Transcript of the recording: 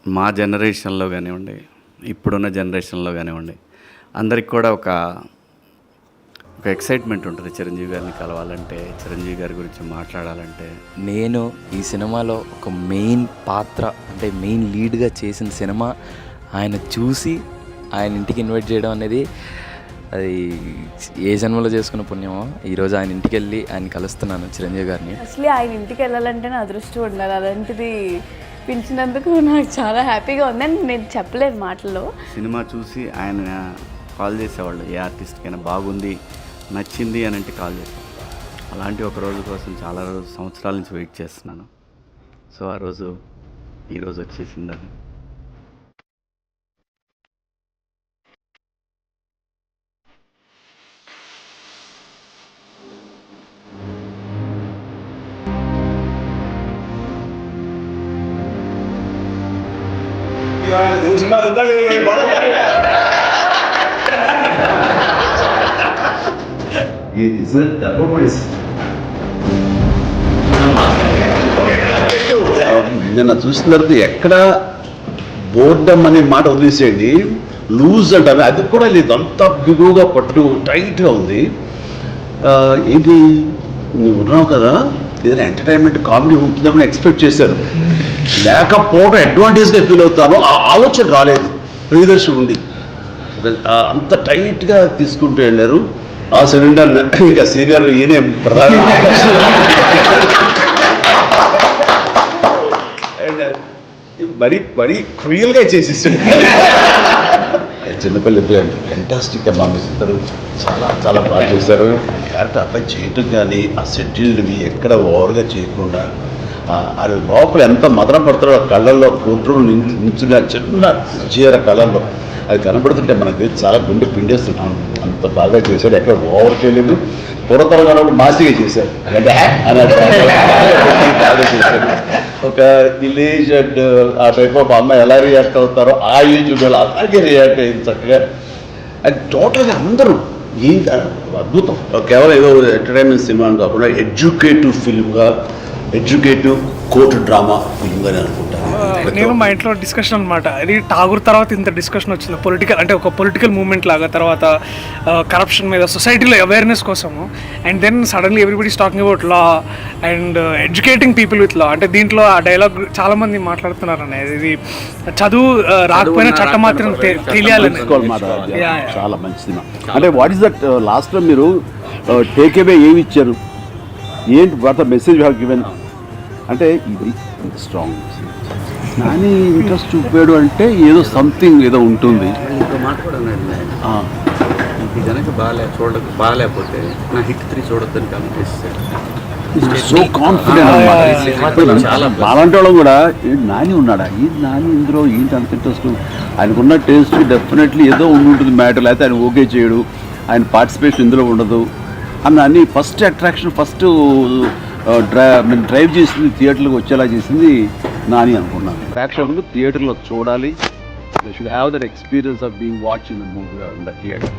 మా జనరేషన్లో కానివ్వండి, ఇప్పుడున్న జనరేషన్లో కానివ్వండి, అందరికి కూడా ఒక ఎక్సైట్మెంట్ ఉంటుంది చిరంజీవి గారిని కలవాలంటే, చిరంజీవి గారి గురించి మాట్లాడాలంటే. నేను ఈ సినిమాలో ఒక మెయిన్ పాత్ర అంటే మెయిన్ లీడ్గా చేసిన సినిమా ఆయన చూసి ఆయన ఇంటికి ఇన్వైట్ చేయడం అనేది అది ఏ జన్మలో చేసుకున్న పుణ్యమో. ఈరోజు ఆయన ఇంటికి వెళ్ళి ఆయన కలుస్తున్నాను చిరంజీవి గారిని. అసలు ఆయన ఇంటికి వెళ్ళాలంటే నా అదృష్టం ఉండాలి. అలాంటిది పిలిచినందుకు నాకు చాలా హ్యాపీగా ఉందని నేను చెప్పలేను మాటల్లో. సినిమా చూసి ఆయన కాల్ చేసేవాళ్ళు, ఏ ఆర్టిస్ట్కైనా బాగుంది నచ్చింది అని అంటే కాల్ చేసేవాళ్ళు. అలాంటి ఒక రోజు కోసం చాలా సంవత్సరాల నుంచి వెయిట్ చేస్తున్నాను. సో ఆ రోజు ఈరోజు వచ్చేసింది అది. నిన్న చూసిన తర్వాత ఎక్కడ బోర్డమ్ అనే మాట వదిలేసేయండి, లూజ్ అంటారు, అది కూడా లేదు, అంత బిగువుగా పట్టు టైట్గా ఉంది. ఏంటి నువ్వు ఉన్నావు కదా, ఏదైనా ఎంటర్టైన్మెంట్ కామెడీ ఉంటుందని ఎక్స్పెక్ట్ చేశారు, లేకపోవడం అడ్వాంటేజ్గా ఫీల్ అవుతాను. ఆ ఆలోచన రాలేదు ప్రియదర్శి ఉండి, అంత టైట్గా తీసుకుంటూ వెళ్ళారు. ఆ సిలిండర్ ఇంకా సీనియర్ ఈయనే ప్రధాన మరీ మరీ క్రియల్గా చేసేసాడు. చిన్నపిల్లలు ఫెంటాస్టిక్గా పంపిస్తారు, చాలా చాలా బాగా చేశారు. క్యారెక్టర్ అబ్బాయి చేయటం కానీ ఆ షెడ్యూల్డ్వి ఎక్కడ ఓవర్గా చేయకుండా అది లోపల ఎంత మదన పడతారో కళ్ళల్లో కూతురు నించుగా చిన్న చీర కళల్లో అది కనబడుతుంటే మనకి చాలా గుండె పిండేస్తున్నాం. అంత బాగా చేశాడు, ఎక్కడ ఓవర్ చేయలేదు. పూర్వతరంగా మాసిగా చేశాడు బాగా చేశాడు. ఒక విలేజ్ అండ్ ఆ టైప్ ఆఫ్ అమ్మాయి ఎలా రియాక్ట్ అవుతారో ఆ ఏజ్ వాళ్ళు అలాగే రియాక్ట్ అయ్యింది చక్కగా. అది టోటల్గా అందరూ ఈ అద్భుతం. కేవలం ఏదో ఎంటర్టైన్మెంట్ సినిమా అని కాకుండా ఎడ్యుకేటివ్ ఫిల్మ్గా, ఎడ్యుకేటివ్ కోర్టు డ్రామా ఫిల్మ్గానే అనుకుంటాను. నేను మా ఇంట్లో డిస్కషన్ అనమాట, ఇది ఠాగూర్ తర్వాత ఇంత డిస్కషన్ వచ్చింది పొలిటికల్ అంటే ఒక పొలిటికల్ మూవ్మెంట్ లాగా, తర్వాత కరప్షన్ మీద సొసైటీలో అవేర్నెస్ కోసము. And then suddenly everybody's talking about law and educating people with law. అంటే దీంట్లో ఆ డైలాగ్ చాలామంది మాట్లాడుతున్నారు అనేది, ఇది చదువు రాకపోయినా చట్టం మాత్రం తెలియాలని. చాలా మంచి సినిమా. అంటే వాట్ ఈస్ దట్ లాస్ట్ లో మీరు టేక్ అవే ఏమి ఇచ్చారు, ఏంటి what the message you have given అంటే ఇది స్ట్రాంగ్. కానీ ఇంట్రెస్ట్ చూపాడు అంటే ఏదో సంథింగ్ ఏదో ఉంటుంది. ఇంకో మాట కూడా ఇది కనుక బాగాలేకపోతే నా హిట్ 3 చూడొద్దని కామెంట్ చేసేసాడు. So confident. అలాంటి వాళ్ళం కూడా నాని ఉన్నాడా, ఈ నాని ఇందులో ఏంటి అంత ఇంట్రెస్ట్, ఆయనకున్న టేస్ట్ డెఫినెట్లీ ఏదో ఉంటుంది మ్యాటర్, లేకపోతే ఆయన ఓకే చేయడు, ఆయన పార్టిసిపేషన్ ఇందులో ఉండదు అన్న అన్ని. ఫస్ట్ అట్రాక్షన్ ఫస్ట్ డ్రైవ్ చేసింది థియేటర్లకు వచ్చేలా చేసింది నాని అనుకున్నాను. ప్రేక్షకులు థియేటర్లో చూడాలి, they should have that experience of being watching the movie on the theatre.